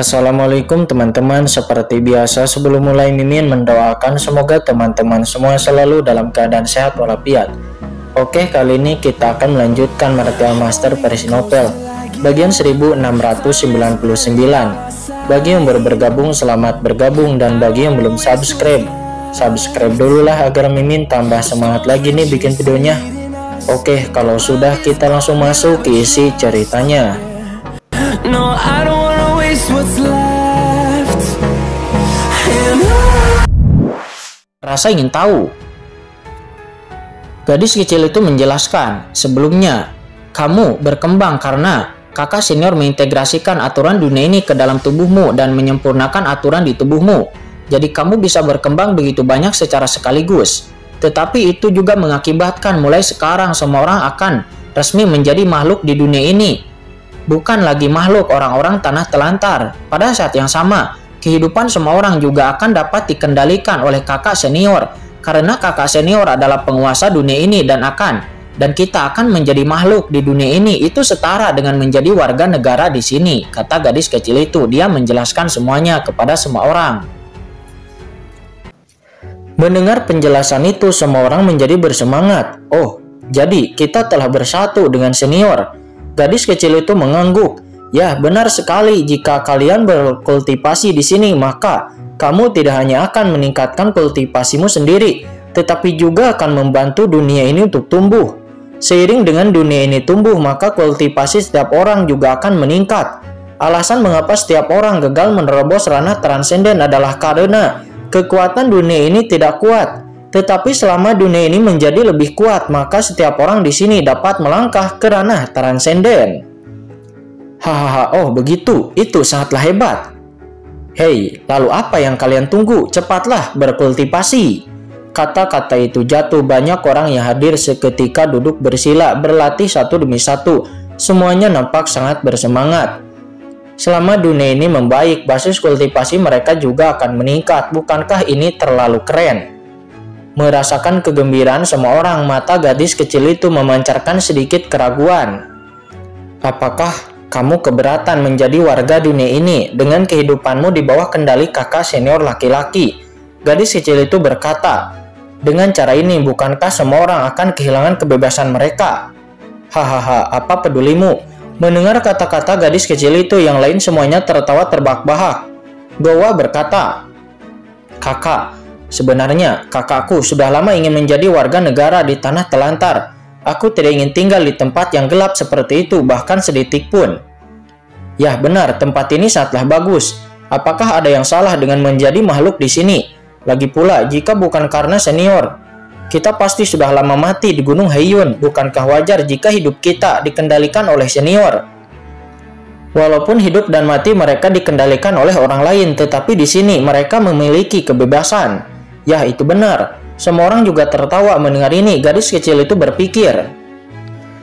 Assalamualaikum teman-teman, seperti biasa sebelum mulai Mimin mendoakan semoga teman-teman semua selalu dalam keadaan sehat walafiat. Oke, kali ini kita akan melanjutkan Martial Master versi novel bagian 1699. Bagi yang baru bergabung, selamat bergabung, dan bagi yang belum subscribe dulu lah agar Mimin tambah semangat lagi nih bikin videonya. Oke, kalau sudah kita langsung masuk ke isi ceritanya. No, I don't wanna waste what's left. Rasa ingin tahu. Gadis kecil itu menjelaskan, sebelumnya kamu berkembang karena kakak senior mengintegrasikan aturan dunia ini ke dalam tubuhmu dan menyempurnakan aturan di tubuhmu. Jadi kamu bisa berkembang begitu banyak secara sekaligus. Tetapi itu juga mengakibatkan mulai sekarang semua orang akan resmi menjadi makhluk di dunia ini. Bukan lagi makhluk orang-orang tanah telantar. Pada saat yang sama, kehidupan semua orang juga akan dapat dikendalikan oleh kakak senior. Karena kakak senior adalah penguasa dunia ini dan kita akan menjadi makhluk di dunia ini. Itu setara dengan menjadi warga negara di sini, kata gadis kecil itu. Dia menjelaskan semuanya kepada semua orang. Mendengar penjelasan itu, semua orang menjadi bersemangat. Oh, jadi kita telah bersatu dengan senior. Gadis kecil itu mengangguk. Ya, benar sekali. Jika kalian berkultivasi di sini, maka kamu tidak hanya akan meningkatkan kultivasimu sendiri, tetapi juga akan membantu dunia ini untuk tumbuh. Seiring dengan dunia ini tumbuh, maka kultivasi setiap orang juga akan meningkat. Alasan mengapa setiap orang gagal menerobos ranah transenden adalah karena kekuatan dunia ini tidak kuat. Tetapi selama dunia ini menjadi lebih kuat, maka setiap orang di sini dapat melangkah ke ranah transenden. Hahaha, oh begitu, itu sangatlah hebat. Hei, lalu apa yang kalian tunggu? Cepatlah berkultivasi. Kata-kata itu jatuh, banyak orang yang hadir seketika duduk bersila, berlatih satu demi satu. Semuanya nampak sangat bersemangat. Selama dunia ini membaik, basis kultivasi mereka juga akan meningkat. Bukankah ini terlalu keren? Merasakan kegembiraan semua orang, mata gadis kecil itu memancarkan sedikit keraguan. Apakah kamu keberatan menjadi warga dunia ini dengan kehidupanmu di bawah kendali kakak senior laki-laki? Gadis kecil itu berkata, dengan cara ini bukankah semua orang akan kehilangan kebebasan mereka? Hahaha, apa pedulimu? Mendengar kata-kata gadis kecil itu, yang lain semuanya tertawa terbahak-bahak. Gowa berkata, kakak, sebenarnya kakakku sudah lama ingin menjadi warga negara di tanah telantar. Aku tidak ingin tinggal di tempat yang gelap seperti itu, bahkan sedetik pun. Ya benar, tempat ini sangatlah bagus. Apakah ada yang salah dengan menjadi makhluk di sini? Lagi pula, jika bukan karena senior, kita pasti sudah lama mati di Gunung Haiyun. Bukankah wajar jika hidup kita dikendalikan oleh senior? Walaupun hidup dan mati mereka dikendalikan oleh orang lain, tetapi di sini mereka memiliki kebebasan. Ya, itu benar. Semua orang juga tertawa mendengar ini. Gadis kecil itu berpikir.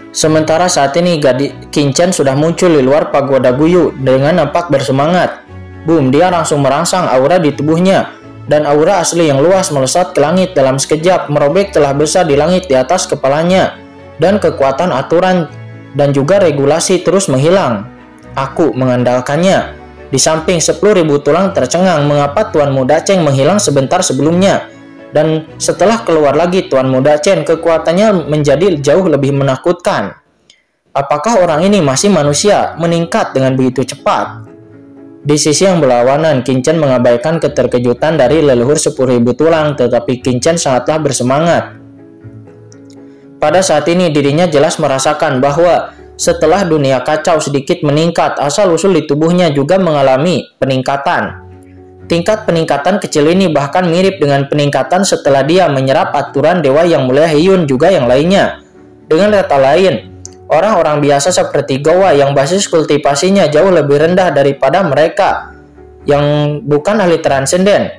Sementara saat ini Kincen sudah muncul di luar pagoda Guyu dengan nampak bersemangat. Boom, dia langsung merangsang aura di tubuhnya. Dan aura asli yang luas melesat ke langit dalam sekejap, merobek celah besar di langit di atas kepalanya. Dan kekuatan aturan dan juga regulasi terus menghilang. Aku mengandalkannya. Di samping 10.000 tulang tercengang, mengapa Tuan Muda Cheng menghilang sebentar sebelumnya? Dan setelah keluar lagi Tuan Muda Cheng, kekuatannya menjadi jauh lebih menakutkan. Apakah orang ini masih manusia meningkat dengan begitu cepat? Di sisi yang berlawanan, Kincen mengabaikan keterkejutan dari leluhur 10.000 tulang, tetapi Kincen sangatlah bersemangat. Pada saat ini dirinya jelas merasakan bahwa setelah dunia kacau sedikit meningkat, asal-usul di tubuhnya juga mengalami peningkatan. Tingkat peningkatan kecil ini bahkan mirip dengan peningkatan setelah dia menyerap aturan Dewa Yang Mulia Haiyun juga yang lainnya. Dengan kata lain, orang-orang biasa seperti Gowa yang basis kultivasinya jauh lebih rendah daripada mereka yang bukan ahli transenden,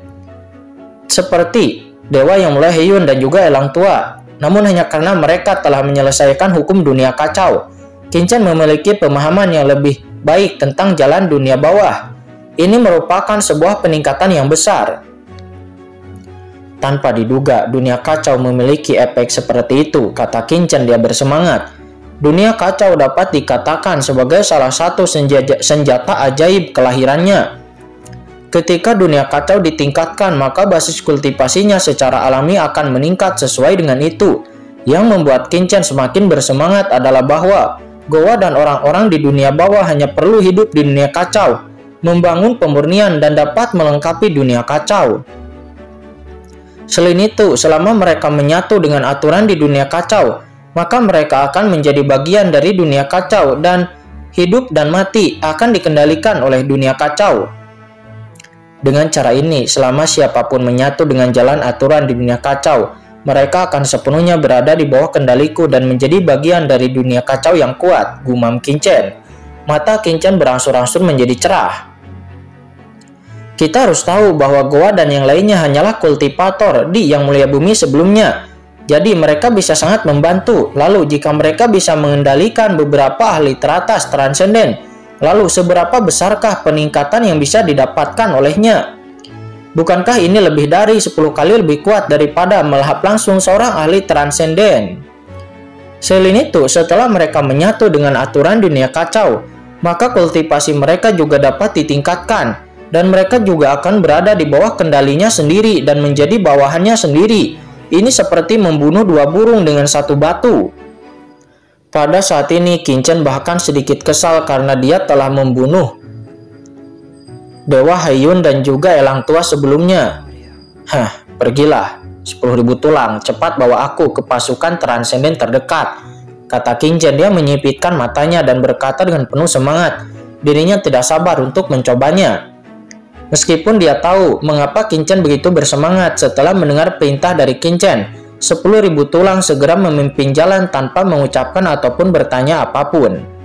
seperti Dewa Yang Mulia Haiyun dan juga Elang Tua. Namun hanya karena mereka telah menyelesaikan hukum dunia kacau, Kincen memiliki pemahaman yang lebih baik tentang jalan dunia bawah. Ini merupakan sebuah peningkatan yang besar. Tanpa diduga, dunia kacau memiliki efek seperti itu, kata Kincen. Dia bersemangat. Dunia kacau dapat dikatakan sebagai salah satu senjata ajaib kelahirannya. Ketika dunia kacau ditingkatkan, maka basis kultivasinya secara alami akan meningkat sesuai dengan itu. Yang membuat Qinchen semakin bersemangat adalah bahwa Gowa dan orang-orang di dunia bawah hanya perlu hidup di dunia kacau, membangun pemurnian dan dapat melengkapi dunia kacau. Selain itu, selama mereka menyatu dengan aturan di dunia kacau, maka mereka akan menjadi bagian dari dunia kacau dan hidup dan mati akan dikendalikan oleh dunia kacau. Dengan cara ini, selama siapapun menyatu dengan jalan aturan di dunia kacau, mereka akan sepenuhnya berada di bawah kendaliku dan menjadi bagian dari dunia kacau yang kuat, gumam Qinchen. Mata Qinchen berangsur-angsur menjadi cerah. Kita harus tahu bahwa Gowa dan yang lainnya hanyalah kultivator di Yang Mulia Bumi sebelumnya. Jadi mereka bisa sangat membantu. Lalu jika mereka bisa mengendalikan beberapa ahli teratas transenden, lalu seberapa besarkah peningkatan yang bisa didapatkan olehnya? Bukankah ini lebih dari 10 kali lebih kuat daripada melahap langsung seorang ahli transenden? Selain itu, setelah mereka menyatu dengan aturan dunia kacau, maka kultivasi mereka juga dapat ditingkatkan, dan mereka juga akan berada di bawah kendalinya sendiri dan menjadi bawahannya sendiri. Ini seperti membunuh dua burung dengan satu batu. Pada saat ini, Qinchen bahkan sedikit kesal karena dia telah membunuh Dewa Haiyun dan juga elang tua sebelumnya. Pergilah, 10.000 tulang, cepat bawa aku ke pasukan transenden terdekat, kata Qinchen. Dia menyipitkan matanya dan berkata dengan penuh semangat. Dirinya tidak sabar untuk mencobanya. Meskipun dia tahu mengapa Qinchen begitu bersemangat setelah mendengar perintah dari Qinchen, 10.000 tulang segera memimpin jalan tanpa mengucapkan ataupun bertanya apapun.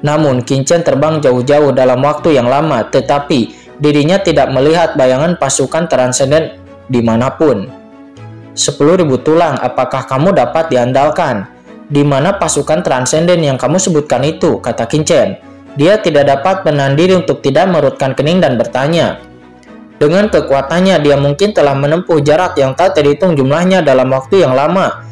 Namun Qinchen terbang jauh-jauh dalam waktu yang lama, tetapi dirinya tidak melihat bayangan pasukan transenden dimanapun. 10.000 tulang, apakah kamu dapat diandalkan? Di mana pasukan transenden yang kamu sebutkan itu? Kata Qinchen. Dia tidak dapat menahan diri untuk tidak merutkan kening dan bertanya. Dengan kekuatannya, dia mungkin telah menempuh jarak yang tak terhitung jumlahnya dalam waktu yang lama.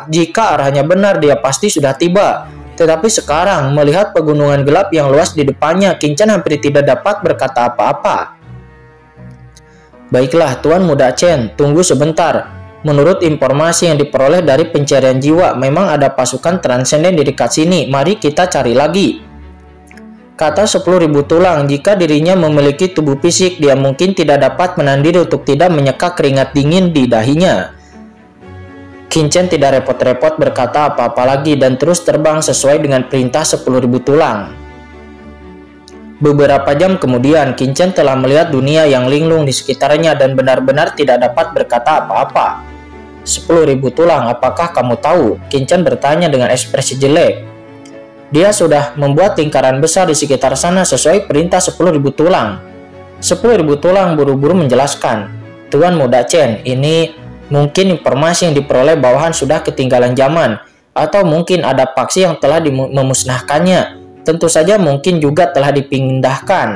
Jika arahnya benar, dia pasti sudah tiba. Tetapi sekarang, melihat pegunungan gelap yang luas di depannya, Qinchen hampir tidak dapat berkata apa-apa. Baiklah, Tuan Muda Chen, tunggu sebentar. Menurut informasi yang diperoleh dari pencarian jiwa, memang ada pasukan transenden di dekat sini. Mari kita cari lagi. Kata 10.000 tulang, jika dirinya memiliki tubuh fisik, dia mungkin tidak dapat menahan diri untuk tidak menyeka keringat dingin di dahinya. Qinchen tidak repot-repot berkata apa-apa lagi dan terus terbang sesuai dengan perintah 10.000 tulang. Beberapa jam kemudian, Qinchen telah melihat dunia yang linglung di sekitarnya dan benar-benar tidak dapat berkata apa-apa. 10.000 tulang, apakah kamu tahu? Qinchen bertanya dengan ekspresi jelek. Dia sudah membuat lingkaran besar di sekitar sana sesuai perintah 10.000 tulang. 10.000 tulang buru-buru menjelaskan. Tuan Muda Chen, ini mungkin informasi yang diperoleh bawahan sudah ketinggalan zaman, atau mungkin ada faksi yang telah memusnahkannya. Tentu saja mungkin juga telah dipindahkan.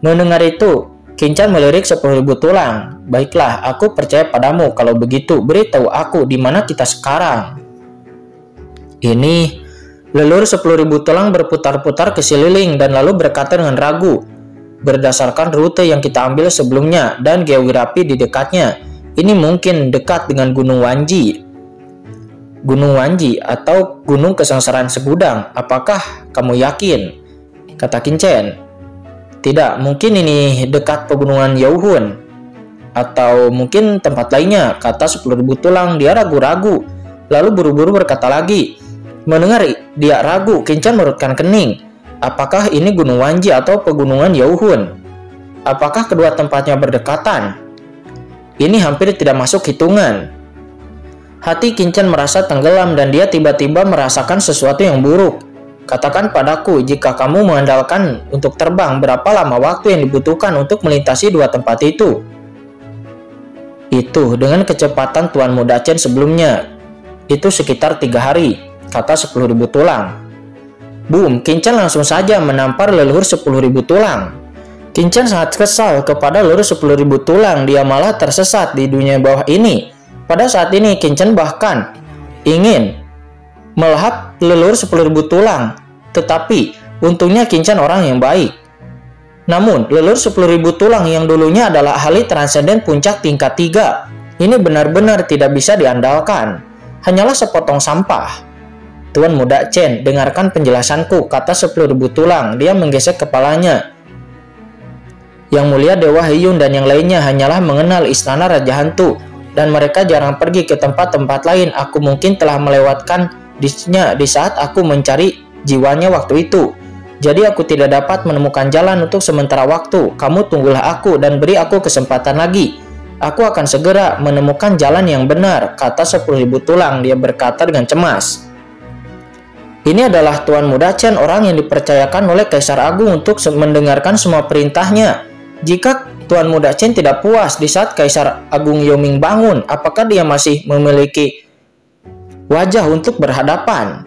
Mendengar itu, Qinchen melirik 10.000 tulang. Baiklah, aku percaya padamu. Kalau begitu, beritahu aku di mana kita sekarang. Ini leluhur 10.000 tulang berputar-putar ke sekeliling dan lalu berkata dengan ragu, berdasarkan rute yang kita ambil sebelumnya dan geografi di dekatnya, ini mungkin dekat dengan Gunung Wanji. Gunung Wanji atau Gunung Kesengsaraan Segudang, apakah kamu yakin? Kata Qinchen. Tidak, mungkin ini dekat pegunungan Yauhun. Atau mungkin tempat lainnya, kata 10.000 tulang. Dia ragu-ragu, lalu buru-buru berkata lagi. Mendengar dia ragu, Qinchen merutkan kening. Apakah ini Gunung Wanji atau pegunungan Yauhun? Apakah kedua tempatnya berdekatan? Ini hampir tidak masuk hitungan. Hati Qinchen merasa tenggelam dan dia tiba-tiba merasakan sesuatu yang buruk. Katakan padaku, jika kamu mengandalkan untuk terbang, berapa lama waktu yang dibutuhkan untuk melintasi dua tempat itu? Itu dengan kecepatan Tuan Muda Chen sebelumnya. Itu sekitar 3 hari. Kata 10.000 tulang. Boom, Qinchen langsung saja menampar leluhur 10.000 tulang. Qinchen sangat kesal kepada leluhur 10.000 tulang. Dia malah tersesat di dunia bawah ini. Pada saat ini Qinchen bahkan ingin melahap leluhur 10.000 tulang. Tetapi untungnya Kinchan orang yang baik. Namun leluhur 10.000 tulang yang dulunya adalah ahli transenden puncak tingkat 3 ini benar-benar tidak bisa diandalkan. Hanyalah sepotong sampah. Tuan Muda Chen, dengarkan penjelasanku, kata 10.000 tulang. Dia menggesek kepalanya. Yang mulia Dewa Heyun dan yang lainnya hanyalah mengenal istana Raja Hantu, dan mereka jarang pergi ke tempat-tempat lain. Aku mungkin telah melewatkan di saat aku mencari jiwanya waktu itu. Jadi aku tidak dapat menemukan jalan untuk sementara waktu. Kamu tunggulah aku dan beri aku kesempatan lagi. Aku akan segera menemukan jalan yang benar, kata 10.000 tulang. Dia berkata dengan cemas. Ini adalah Tuan Muda Chen, orang yang dipercayakan oleh Kaisar Agung untuk mendengarkan semua perintahnya. Jika Tuan Muda Chen tidak puas di saat Kaisar Agung Yoming bangun, apakah dia masih memiliki wajah untuk berhadapan?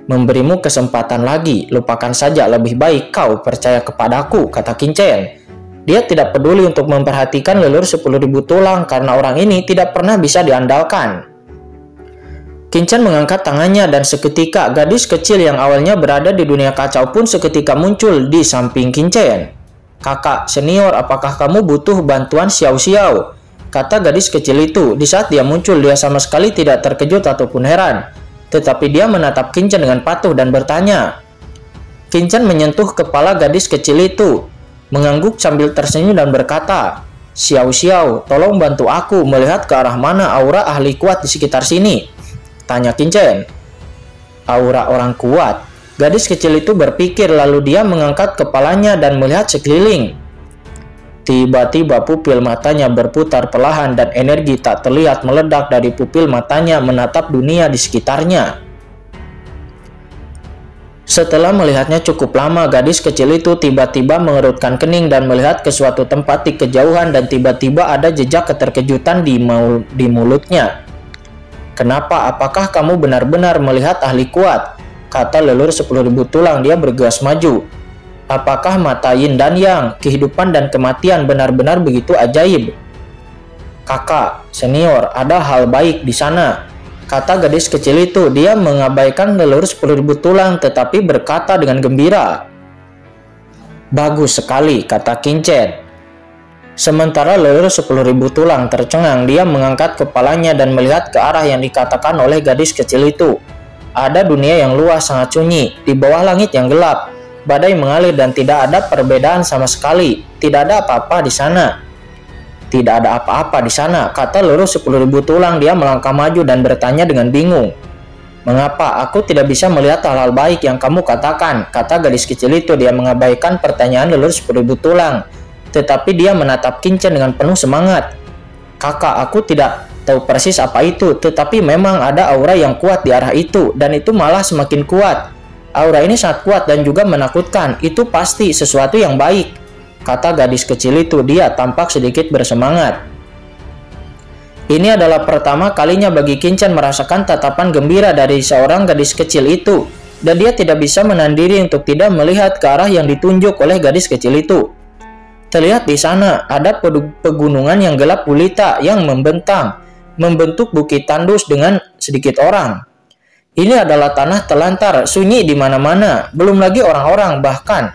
Memberimu kesempatan lagi, lupakan saja, lebih baik kau percaya kepadaku, kata Kinchan. Dia tidak peduli untuk memperhatikan leluhur 10.000 tulang karena orang ini tidak pernah bisa diandalkan. Kinchan mengangkat tangannya dan seketika gadis kecil yang awalnya berada di dunia kacau pun seketika muncul di samping Kinchan. Kakak senior, apakah kamu butuh bantuan Xiao Xiao? Kata gadis kecil itu. Di saat dia muncul, dia sama sekali tidak terkejut ataupun heran. Tetapi dia menatap Kinchan dengan patuh dan bertanya. Kinchan menyentuh kepala gadis kecil itu, mengangguk sambil tersenyum dan berkata, Xiao Xiao, tolong bantu aku melihat ke arah mana aura ahli kuat di sekitar sini. Tanya Kinchan. Aura orang kuat. Gadis kecil itu berpikir, lalu dia mengangkat kepalanya dan melihat sekeliling. Tiba-tiba pupil matanya berputar perlahan dan energi tak terlihat meledak dari pupil matanya menatap dunia di sekitarnya. Setelah melihatnya cukup lama, gadis kecil itu tiba-tiba mengerutkan kening dan melihat ke suatu tempat di kejauhan dan tiba-tiba ada jejak keterkejutan di mulutnya. Kenapa? Apakah kamu benar-benar melihat ahli kuat? Kata leluhur 10.000 tulang. Dia bergegas maju. Apakah mata Yin dan Yang, kehidupan dan kematian benar-benar begitu ajaib? Kakak senior, ada hal baik di sana, kata gadis kecil itu. Dia mengabaikan leluhur 10.000 tulang tetapi berkata dengan gembira. Bagus sekali, kata Kinchan. Sementara leluhur 10.000 tulang tercengang, dia mengangkat kepalanya dan melihat ke arah yang dikatakan oleh gadis kecil itu. Ada dunia yang luas sangat sunyi, di bawah langit yang gelap. Badai mengalir dan tidak ada perbedaan sama sekali. Tidak ada apa-apa di sana. Tidak ada apa-apa di sana, kata leluhur 10.000 tulang. Dia melangkah maju dan bertanya dengan bingung. Mengapa aku tidak bisa melihat hal-hal baik yang kamu katakan? Kata gadis kecil itu. Dia mengabaikan pertanyaan leluhur 10.000 tulang. Tetapi dia menatap Kinchan dengan penuh semangat. Kakak, aku tidak tahu persis apa itu, tetapi memang ada aura yang kuat di arah itu, dan itu malah semakin kuat. Aura ini sangat kuat dan juga menakutkan. Itu pasti sesuatu yang baik, kata gadis kecil itu. Dia tampak sedikit bersemangat. Ini adalah pertama kalinya bagi Kinchan merasakan tatapan gembira dari seorang gadis kecil itu, dan dia tidak bisa menahan diri untuk tidak melihat ke arah yang ditunjuk oleh gadis kecil itu. Terlihat di sana ada pegunungan yang gelap gulita yang membentang, membentuk bukit tandus dengan sedikit orang. Ini adalah tanah telantar, sunyi di mana-mana, belum lagi orang-orang, bahkan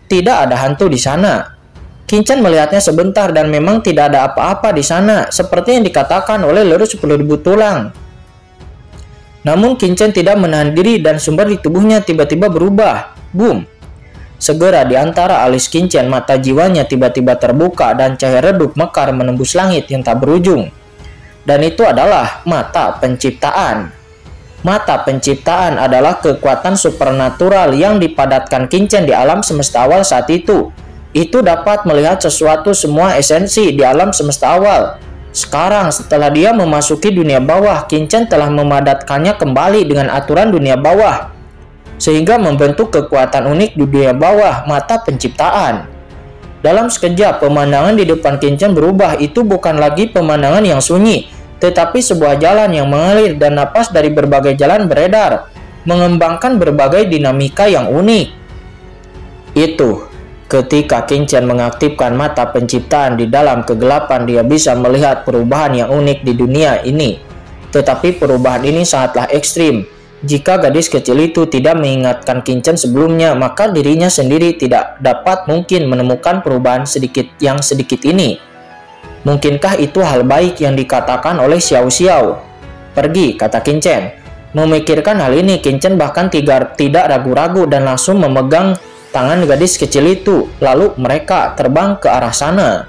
tidak ada hantu di sana. Kinchan melihatnya sebentar dan memang tidak ada apa-apa di sana, seperti yang dikatakan oleh leluhur 10.000 tulang. Namun Kinchan tidak menahan diri dan sumber di tubuhnya tiba-tiba berubah. Boom! Segera di antara alis Kinchan, mata jiwanya tiba-tiba terbuka dan cahaya redup mekar menembus langit yang tak berujung. Dan itu adalah mata penciptaan. Mata penciptaan adalah kekuatan supernatural yang dipadatkan Kinchan di alam semesta awal saat itu. Itu dapat melihat sesuatu semua esensi di alam semesta awal. Sekarang setelah dia memasuki dunia bawah, Kinchan telah memadatkannya kembali dengan aturan dunia bawah, sehingga membentuk kekuatan unik di dunia bawah, mata penciptaan. Dalam sekejap, pemandangan di depan Kinchan berubah. Itu bukan lagi pemandangan yang sunyi, tetapi sebuah jalan yang mengalir dan napas dari berbagai jalan beredar, mengembangkan berbagai dinamika yang unik. Itu ketika Kinchan mengaktifkan mata penciptaan di dalam kegelapan, dia bisa melihat perubahan yang unik di dunia ini. Tetapi perubahan ini sangatlah ekstrim. Jika gadis kecil itu tidak mengingatkan Qingchen sebelumnya, maka dirinya sendiri tidak dapat mungkin menemukan perubahan sedikit ini. Mungkinkah itu hal baik yang dikatakan oleh Xiao Xiao? Pergi, kata Qingchen. Memikirkan hal ini, Qingchen bahkan tidak ragu-ragu dan langsung memegang tangan gadis kecil itu. Lalu mereka terbang ke arah sana.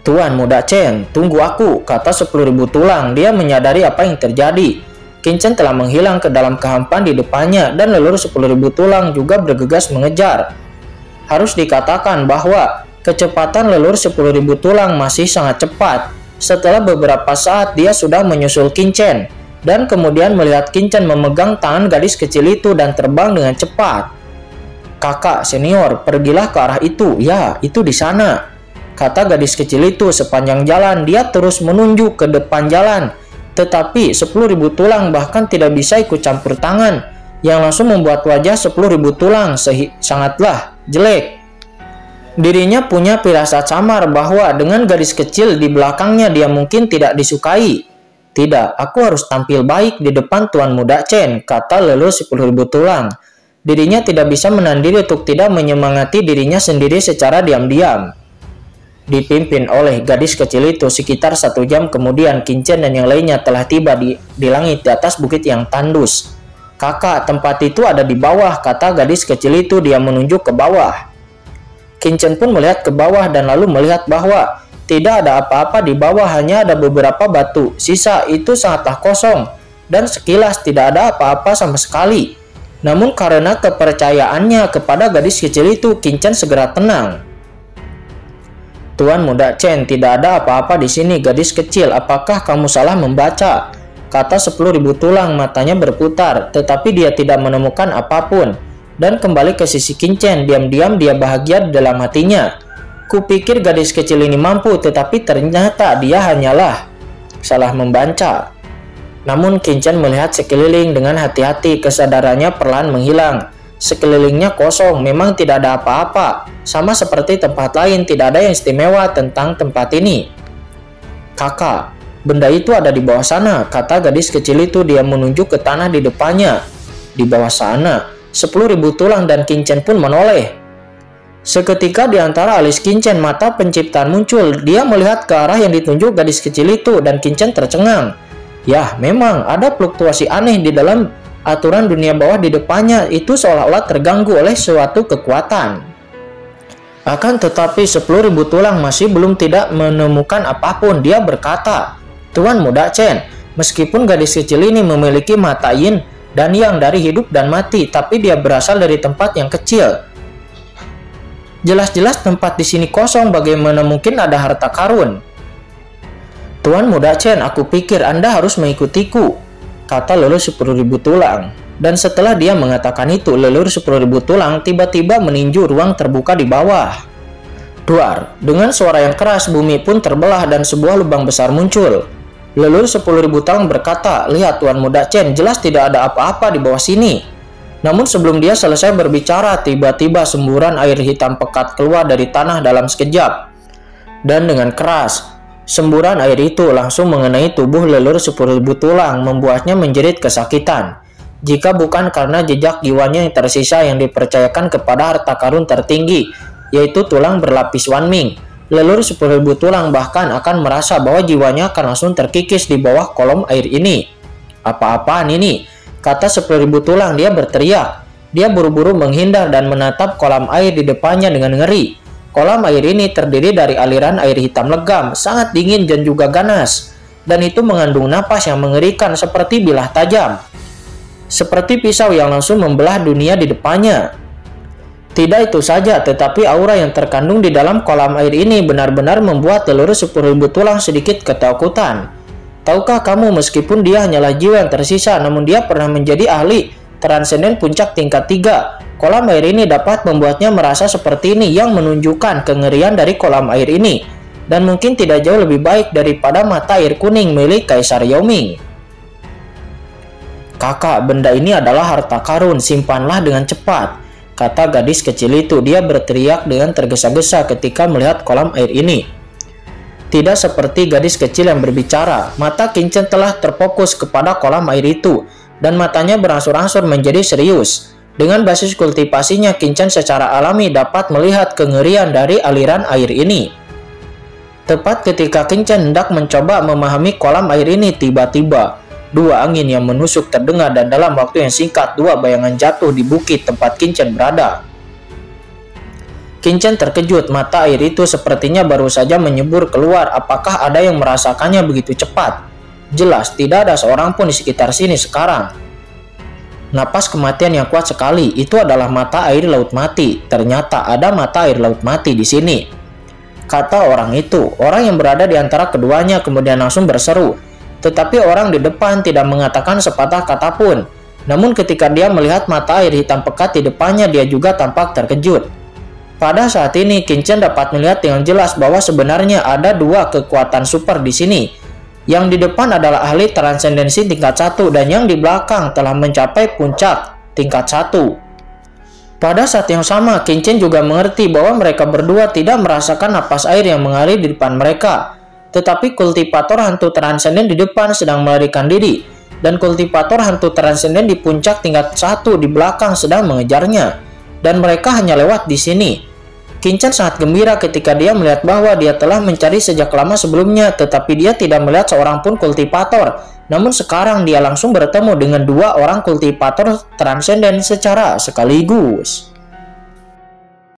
Tuan Muda Chen, tunggu aku, kata 10.000 tulang. Dia menyadari apa yang terjadi. Qingchen telah menghilang ke dalam kehampaan di depannya dan leluhur 10.000 tulang juga bergegas mengejar. Harus dikatakan bahwa kecepatan leluhur 10.000 tulang masih sangat cepat. Setelah beberapa saat dia sudah menyusul Qingchen dan kemudian melihat Qingchen memegang tangan gadis kecil itu dan terbang dengan cepat. Kakak senior, pergilah ke arah itu. Ya, itu di sana, kata gadis kecil itu. Sepanjang jalan dia terus menunjuk ke depan jalan. Tetapi 10.000 tulang bahkan tidak bisa ikut campur tangan, yang langsung membuat wajah 10.000 tulang sangatlah jelek. Dirinya punya firasat samar bahwa dengan gadis kecil di belakangnya dia mungkin tidak disukai. Tidak, aku harus tampil baik di depan Tuan Muda Chen, kata leluhur 10.000 tulang. Dirinya tidak bisa menahan diri untuk tidak menyemangati dirinya sendiri secara diam-diam. Dipimpin oleh gadis kecil itu, sekitar 1 jam kemudian Qingchen dan yang lainnya telah tiba di langit di atas bukit yang tandus. Kakak, tempat itu ada di bawah, kata gadis kecil itu. Dia menunjuk ke bawah. Qingchen pun melihat ke bawah dan lalu melihat bahwa tidak ada apa-apa di bawah, hanya ada beberapa batu. Sisa itu sangatlah kosong dan sekilas tidak ada apa-apa sama sekali. Namun karena kepercayaannya kepada gadis kecil itu, Qingchen segera tenang. Tuan Muda Chen, tidak ada apa-apa di sini, gadis kecil. Apakah kamu salah membaca? Kata 10.000 tulang. Matanya berputar, tetapi dia tidak menemukan apapun. Dan kembali ke sisi Qingchen. Diam-diam dia bahagia dalam hatinya. Kupikir gadis kecil ini mampu, tetapi ternyata dia hanyalah salah membaca. Namun Qingchen melihat sekeliling dengan hati-hati. Kesadarannya perlahan menghilang. Sekelilingnya kosong, memang tidak ada apa-apa. Sama seperti tempat lain, tidak ada yang istimewa tentang tempat ini. Kakak, benda itu ada di bawah sana, kata gadis kecil itu. Dia menunjuk ke tanah di depannya. Di bawah sana, 10.000 tulang dan Qingchen pun menoleh. Seketika di antara alis Qingchen mata penciptaan muncul. Dia melihat ke arah yang ditunjuk gadis kecil itu dan Qingchen tercengang. Ya, memang ada fluktuasi aneh di dalam aturan dunia bawah di depannya. Itu seolah-olah terganggu oleh suatu kekuatan. Akan tetapi 10.000 tulang masih belum tidak menemukan apapun. Dia berkata, Tuan Muda Chen, meskipun gadis kecil ini memiliki mata yin dan yang dari hidup dan mati, tapi dia berasal dari tempat yang kecil. Jelas-jelas tempat di sini kosong, bagaimana mungkin ada harta karun? Tuan Muda Chen, aku pikir Anda harus mengikutiku, kata leluhur 10.000 tulang. Dan setelah dia mengatakan itu, leluhur 10.000 tulang tiba-tiba meninju ruang terbuka di bawah. Duar, dengan suara yang keras bumi pun terbelah dan sebuah lubang besar muncul. Leluhur 10.000 tulang berkata, lihat Tuan Muda Chen, jelas tidak ada apa-apa di bawah sini. Namun sebelum dia selesai berbicara, tiba-tiba semburan air hitam pekat keluar dari tanah dalam sekejap. Dan dengan keras, semburan air itu langsung mengenai tubuh leluhur 10.000 tulang, membuatnya menjerit kesakitan. Jika bukan karena jejak jiwanya yang tersisa yang dipercayakan kepada harta karun tertinggi, yaitu tulang berlapis Wanming, leluhur 10.000 tulang bahkan akan merasa bahwa jiwanya akan langsung terkikis di bawah kolom air ini. Apa-apaan ini? Kata 10.000 tulang. Dia berteriak. Dia buru-buru menghindar dan menatap kolam air di depannya dengan ngeri. Kolam air ini terdiri dari aliran air hitam legam, sangat dingin dan juga ganas. Dan itu mengandung napas yang mengerikan seperti bilah tajam. Seperti pisau yang langsung membelah dunia di depannya. Tidak itu saja, tetapi aura yang terkandung di dalam kolam air ini benar-benar membuat leluhur 10.000 tulang sedikit ketakutan. Tahukah kamu, meskipun dia hanyalah jiwa yang tersisa, namun dia pernah menjadi ahli transenden puncak tingkat 3. Kolam air ini dapat membuatnya merasa seperti ini, yang menunjukkan kengerian dari kolam air ini. Dan mungkin tidak jauh lebih baik daripada mata air kuning milik Kaisar Yaoming. Kakak, benda ini adalah harta karun, simpanlah dengan cepat, kata gadis kecil itu. Dia berteriak dengan tergesa-gesa ketika melihat kolam air ini. Tidak seperti gadis kecil yang berbicara, mata Qingchen telah terfokus kepada kolam air itu. dan matanya berangsur-angsur menjadi serius. Dengan basis kultivasinya, Qingchen secara alami dapat melihat kengerian dari aliran air ini. Tepat ketika Qingchen hendak mencoba memahami kolam air ini, tiba-tiba dua angin yang menusuk terdengar dan dalam waktu yang singkat dua bayangan jatuh di bukit tempat Qingchen berada. Qingchen terkejut, mata air itu sepertinya baru saja menyembur keluar. Apakah ada yang merasakannya begitu cepat? Jelas tidak ada seorang pun di sekitar sini sekarang. Napas kematian yang kuat sekali, itu adalah mata air laut mati. Ternyata ada mata air laut mati di sini, kata orang itu. Orang yang berada di antara keduanya kemudian langsung berseru. Tetapi orang di depan tidak mengatakan sepatah kata pun. Namun ketika dia melihat mata air hitam pekat di depannya, dia juga tampak terkejut. Pada saat ini, Qingchen dapat melihat dengan jelas bahwa sebenarnya ada dua kekuatan super di sini. Yang di depan adalah ahli transendensi tingkat 1 dan yang di belakang telah mencapai puncak tingkat 1. Pada saat yang sama, Qingchen juga mengerti bahwa mereka berdua tidak merasakan napas air yang mengalir di depan mereka. Tetapi kultivator hantu transenden di depan sedang melarikan diri, dan kultivator hantu transenden di puncak tingkat 1 di belakang sedang mengejarnya. Dan mereka hanya lewat di sini. Qingchen sangat gembira ketika dia melihat bahwa dia telah mencari sejak lama sebelumnya, tetapi dia tidak melihat seorang pun kultivator. Namun sekarang dia langsung bertemu dengan dua orang kultivator transenden secara sekaligus.